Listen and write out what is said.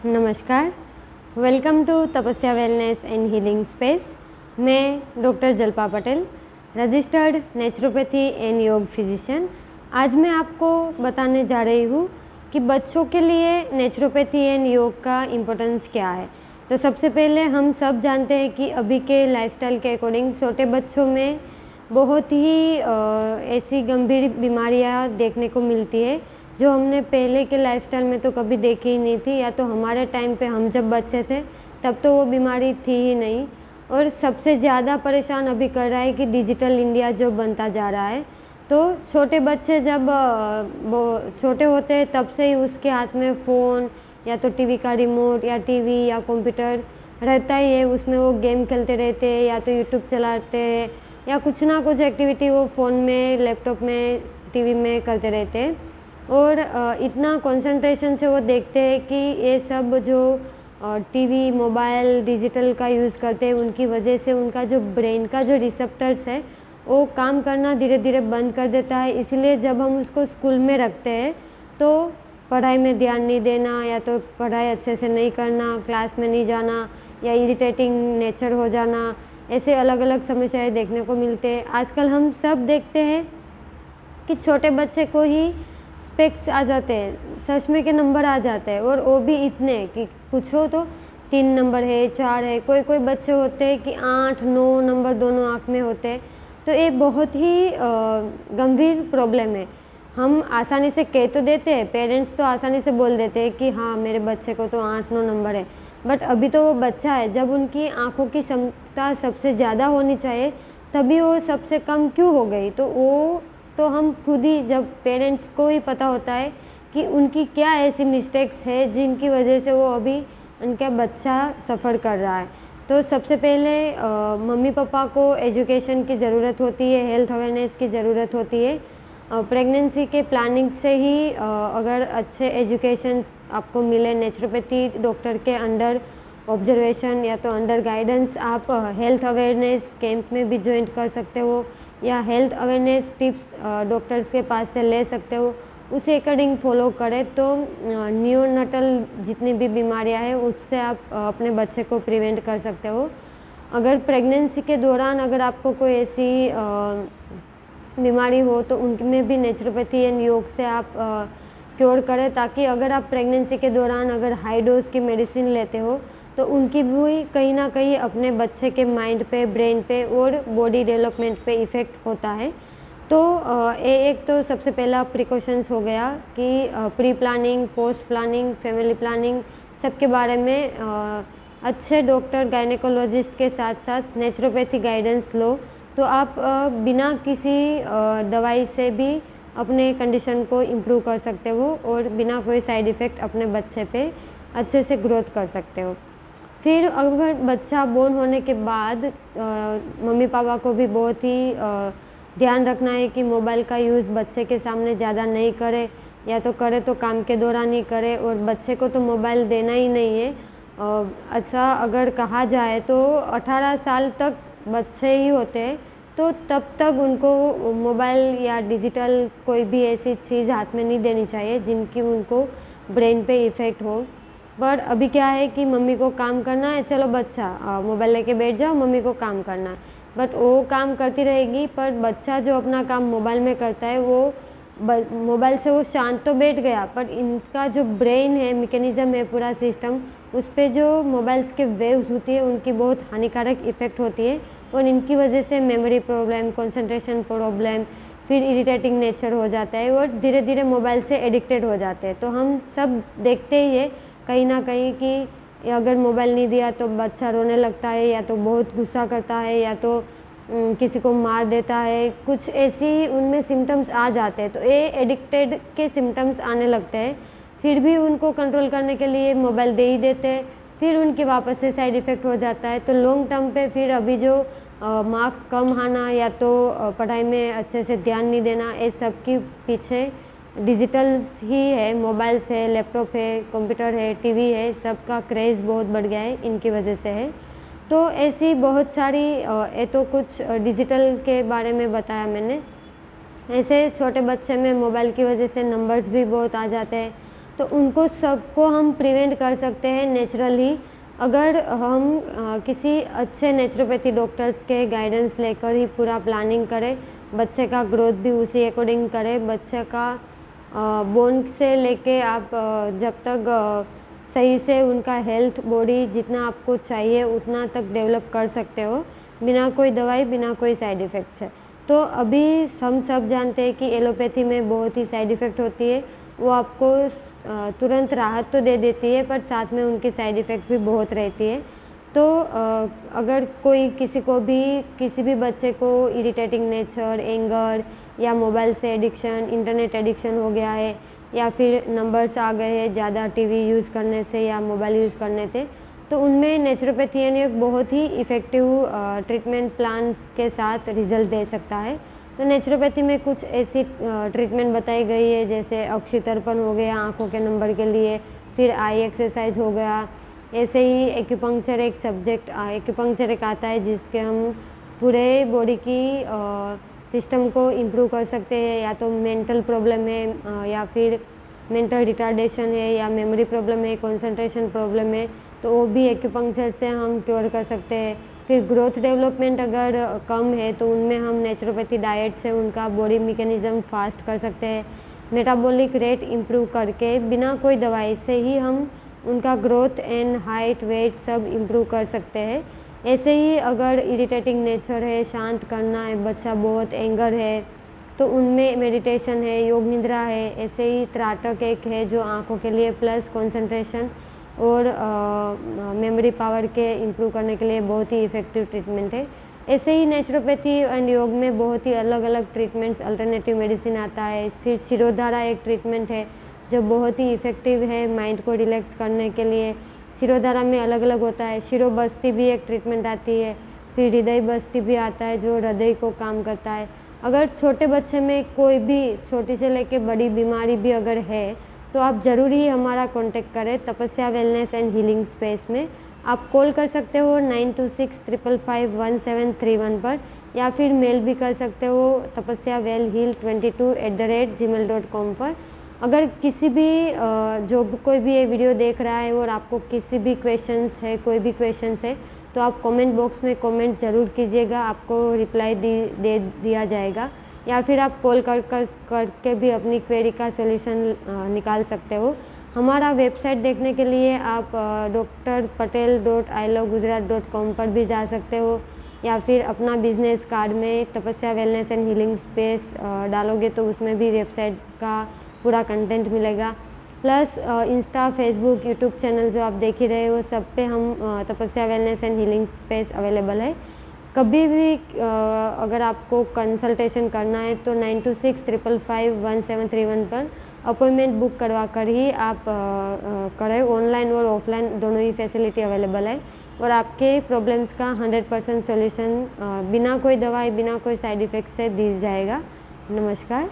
नमस्कार, welcome to तपस्या wellness and healing space. मैं doctor जल्पा Patel, registered naturopathy and योग फिजिशियन। आज मैं आपको बताने जा रही हूँ कि बच्चों के लिए नेचुरोपैथी एंड योग का इम्पोर्टेंस क्या है। तो सबसे पहले हम सब जानते हैं कि अभी के लाइफस्टाइल के अकॉर्डिंग छोटे बच्चों में बहुत ही ऐसी गंभीर बीमारियाँ देखने को मिलती है जो हमने पहले के लाइफस्टाइल में तो कभी देखी ही नहीं थी, या तो हमारे टाइम पे हम जब बच्चे थे तब तो वो बीमारी थी ही नहीं। और सबसे ज़्यादा परेशान अभी कर रहा है कि डिजिटल इंडिया जो बनता जा रहा है, तो छोटे बच्चे जब वो छोटे होते हैं तब से ही उसके हाथ में फ़ोन या तो टीवी का रिमोट या टीवी या कंप्यूटर रहता ही है। उसमें वो गेम खेलते रहते हैं या तो यूट्यूब चलाते हैं या कुछ ना कुछ एक्टिविटी वो फ़ोन में, लैपटॉप में, टीवी में करते रहते हैं। और इतना कंसंट्रेशन से वो देखते हैं कि ये सब जो टीवी, मोबाइल, डिजिटल का यूज़ करते हैं, उनकी वजह से उनका जो ब्रेन का जो रिसेप्टर्स है वो काम करना धीरे धीरे बंद कर देता है। इसलिए जब हम उसको स्कूल में रखते हैं तो पढ़ाई में ध्यान नहीं देना, या तो पढ़ाई अच्छे से नहीं करना, क्लास में नहीं जाना, या इरिटेटिंग नेचर हो जाना, ऐसे अलग अलग समस्याएं देखने को मिलते हैं। आजकल हम सब देखते हैं कि छोटे बच्चे को ही स्पेक्स आ जाते हैं, चश्मे के नंबर आ जाते हैं, और वो भी इतने कि पूछो तो 3 नंबर है, 4 है, कोई कोई बच्चे होते हैं कि 8-9 नंबर दोनों आँख में होते हैं। तो ये बहुत ही गंभीर प्रॉब्लम है। हम आसानी से कह तो देते हैं, पेरेंट्स तो आसानी से बोल देते हैं कि हाँ मेरे बच्चे को तो 8-9 नंबर है, बट अभी तो वो बच्चा है। जब उनकी आँखों की क्षमता सबसे ज़्यादा होनी चाहिए तभी वो सबसे कम क्यों हो गई, तो वो तो हम खुद ही, जब पेरेंट्स को ही पता होता है कि उनकी क्या ऐसी मिस्टेक्स है जिनकी वजह से वो अभी उनका बच्चा सफ़र कर रहा है। तो सबसे पहले मम्मी पापा को एजुकेशन की ज़रूरत होती है, हेल्थ अवेयरनेस की ज़रूरत होती है। प्रेगनेंसी के प्लानिंग से ही अगर अच्छे एजुकेशन आपको मिले नेचुरोपैथी डॉक्टर के अंडर ऑब्जर्वेशन या तो अंडर गाइडेंस, आप हेल्थ अवेयरनेस कैंप में भी ज्वाइन कर सकते हो या हेल्थ अवेयरनेस टिप्स डॉक्टर्स के पास से ले सकते हो। उसी अकॉर्डिंग फॉलो करें तो नियोनेटल जितनी भी बीमारियां हैं उससे आप अपने बच्चे को प्रिवेंट कर सकते हो। अगर प्रेगनेंसी के दौरान अगर आपको कोई ऐसी बीमारी हो तो उनमें भी नेचुरोपैथी एंड योग से आप क्योर करें, ताकि अगर आप प्रेगनेंसी के दौरान अगर हाई डोज की मेडिसिन लेते हो तो उनकी भी कहीं ना कहीं अपने बच्चे के माइंड पे, ब्रेन पे और बॉडी डेवलपमेंट पे इफ़ेक्ट होता है। तो ये एक तो सबसे पहला प्रिकॉशंस हो गया कि pre planning, post planning, family planning सबके बारे में अच्छे डॉक्टर, गायनेकोलॉजिस्ट के साथ साथ नेचुरोपैथी गाइडेंस लो, तो आप बिना किसी दवाई से भी अपने कंडीशन को इम्प्रूव कर सकते हो और बिना कोई साइड इफ़ेक्ट अपने बच्चे पे अच्छे से ग्रोथ कर सकते हो। फिर अगर बच्चा बोर्न होने के बाद मम्मी पापा को भी बहुत ही ध्यान रखना है कि मोबाइल का यूज़ बच्चे के सामने ज़्यादा नहीं करे, या तो करे तो काम के दौरान ही करे, और बच्चे को तो मोबाइल देना ही नहीं है। अच्छा अगर कहा जाए तो 18 साल तक बच्चे ही होते हैं, तो तब तक उनको मोबाइल या डिजिटल कोई भी ऐसी चीज़ हाथ में नहीं देनी चाहिए जिनकी उनको ब्रेन पे इफ़ेक्ट हो। पर अभी क्या है कि मम्मी को काम करना है, चलो बच्चा मोबाइल लेके बैठ जाओ, मम्मी को काम करना है, बट वो काम करती रहेगी, पर बच्चा जो अपना काम मोबाइल में करता है वो मोबाइल से वो शांत तो बैठ गया, पर इनका जो ब्रेन है, मैकेनिज़्म है, पूरा सिस्टम, उस पर जो मोबाइल्स के वेव्स होती है उनकी बहुत हानिकारक इफ़ेक्ट होती है, और इनकी वजह से मेमोरी प्रॉब्लम, कंसंट्रेशन प्रॉब्लम, फिर इरिटेटिंग नेचर हो जाता है और धीरे धीरे मोबाइल से एडिक्टेड हो जाते हैं। तो हम सब देखते ही है कहीं ना कहीं कि अगर मोबाइल नहीं दिया तो बच्चा रोने लगता है, या तो बहुत गुस्सा करता है, या तो किसी को मार देता है, कुछ ऐसी उनमें सिम्टम्स आ जाते हैं। तो ये एडिक्टेड के सिम्टम्स आने लगते हैं, फिर भी उनको कंट्रोल करने के लिए मोबाइल दे ही देते हैं, फिर उनकी वापस से साइड इफ़ेक्ट हो जाता है। तो लॉन्ग टर्म पे फिर अभी जो मार्क्स कम आना, या तो पढ़ाई में अच्छे से ध्यान नहीं देना, ये सब के पीछे डिजिटल्स ही है, मोबाइल्स है, लैपटॉप है, कंप्यूटर है, टीवी है, सबका क्रेज़ बहुत बढ़ गया है, इनकी वजह से है। तो ऐसी बहुत सारी ये तो कुछ डिजिटल के बारे में बताया मैंने। ऐसे छोटे बच्चे में मोबाइल की वजह से नंबर्स भी बहुत आ जाते हैं। तो उनको सबको हम प्रिवेंट कर सकते हैं नेचुरली, अगर हम किसी अच्छे नेचुरोपैथी डॉक्टर्स के गाइडेंस लेकर ही पूरा प्लानिंग करें, बच्चे का ग्रोथ भी उसी अकॉर्डिंग करें, बच्चे का बोन से लेके आप जब तक सही से उनका हेल्थ बॉडी जितना आपको चाहिए उतना तक डेवलप कर सकते हो, बिना कोई दवाई, बिना कोई साइड इफ़ेक्ट्स है। तो अभी हम सब जानते हैं कि एलोपैथी में बहुत ही साइड इफ़ेक्ट होती है, वो आपको तुरंत राहत तो दे देती है पर साथ में उनकी साइड इफ़ेक्ट भी बहुत रहती है। तो अगर कोई किसी को भी, किसी भी बच्चे को इरिटेटिंग नेचर, एंगर या मोबाइल से एडिक्शन, इंटरनेट एडिक्शन हो गया है, या फिर नंबर्स आ गए हैं ज़्यादा टीवी यूज़ करने से या मोबाइल यूज़ करने से, तो उनमें नेचुरोपैथी यानी एक बहुत ही इफ़ेक्टिव ट्रीटमेंट प्लान के साथ रिजल्ट दे सकता है। तो नेचुरोपैथी में कुछ ऐसी ट्रीटमेंट बताई गई है, जैसे अक्षितर्पण हो गया आँखों के नंबर के लिए, फिर आई एक्सरसाइज हो गया, ऐसे ही एक्यूपंक्चर एक सब्जेक्ट, एक्यूपंक्चर एक आता है जिसके हम पूरे बॉडी की सिस्टम को इम्प्रूव कर सकते हैं, या तो मेंटल प्रॉब्लम है या फिर मेंटल रिटार्डेशन है या मेमोरी प्रॉब्लम है, कंसंट्रेशन प्रॉब्लम है, तो वो भी एक्यूपंक्चर से हम क्योर कर सकते हैं। फिर ग्रोथ डेवलपमेंट अगर कम है तो उनमें हम नेचुरोपैथी डाइट से उनका बॉडी मैकेनिज्म फास्ट कर सकते हैं, मेटाबॉलिक रेट इम्प्रूव करके बिना कोई दवाई से ही हम उनका ग्रोथ एंड हाइट, वेट सब इम्प्रूव कर सकते हैं। ऐसे ही अगर इरिटेटिंग नेचर है, शांत करना है, बच्चा बहुत एंगर है, तो उनमें मेडिटेशन है, योग निद्रा है, ऐसे ही त्राटक एक है जो आँखों के लिए प्लस कंसंट्रेशन और मेमोरी पावर के इम्प्रूव करने के लिए बहुत ही इफ़ेक्टिव ट्रीटमेंट है। ऐसे ही नेचुरोपैथी एंड योग में बहुत ही अलग अलग ट्रीटमेंट्स, अल्टरनेटिव मेडिसिन आता है। फिर शिरोधारा एक ट्रीटमेंट है जो बहुत ही इफ़ेक्टिव है माइंड को रिलैक्स करने के लिए। शिरोधारा में अलग अलग होता है। शिरोबस्ती भी एक ट्रीटमेंट आती है। फिर हृदय बस्ती भी आता है जो हृदय को काम करता है। अगर छोटे बच्चे में कोई भी छोटी से लेके बड़ी बीमारी भी अगर है तो आप ज़रूर ही हमारा कांटेक्ट करें तपस्या वेलनेस एंड हीलिंग स्पेस में। आप कॉल कर सकते हो 9265551731 पर, या फिर मेल भी कर सकते हो tapasyavelheal22@gmail.com पर। अगर किसी भी जो कोई भी ये वीडियो देख रहा है और आपको किसी भी क्वेश्चंस है, कोई भी क्वेश्चंस है, तो आप कमेंट बॉक्स में कमेंट ज़रूर कीजिएगा, आपको रिप्लाई दे दिया जाएगा, या फिर आप कॉल करके भी अपनी क्वेरी का सॉल्यूशन निकाल सकते हो। हमारा वेबसाइट देखने के लिए आप drpatel.ilovegujarat.com पर भी जा सकते हो, या फिर अपना बिजनेस कार्ड में तपस्या वेलनेस एंड हीलिंग स्पेस डालोगे तो उसमें भी वेबसाइट का पूरा कंटेंट मिलेगा। Plus Insta, Facebook, YouTube channel जो आप देख ही रहे हो, सब पे हम तपस्या wellness and healing space available है। कभी भी अगर आपको कंसल्टेशन करना है तो 9265551731 पर अपॉइंटमेंट बुक करवा कर ही आप करें। ऑनलाइन और ऑफलाइन दोनों ही फैसिलिटी अवेलेबल है, और आपके प्रॉब्लम्स का 100% सॉल्यूशन बिना कोई दवाई, बिना कोई साइड इफ़ेक्ट से दी जाएगा। नमस्कार।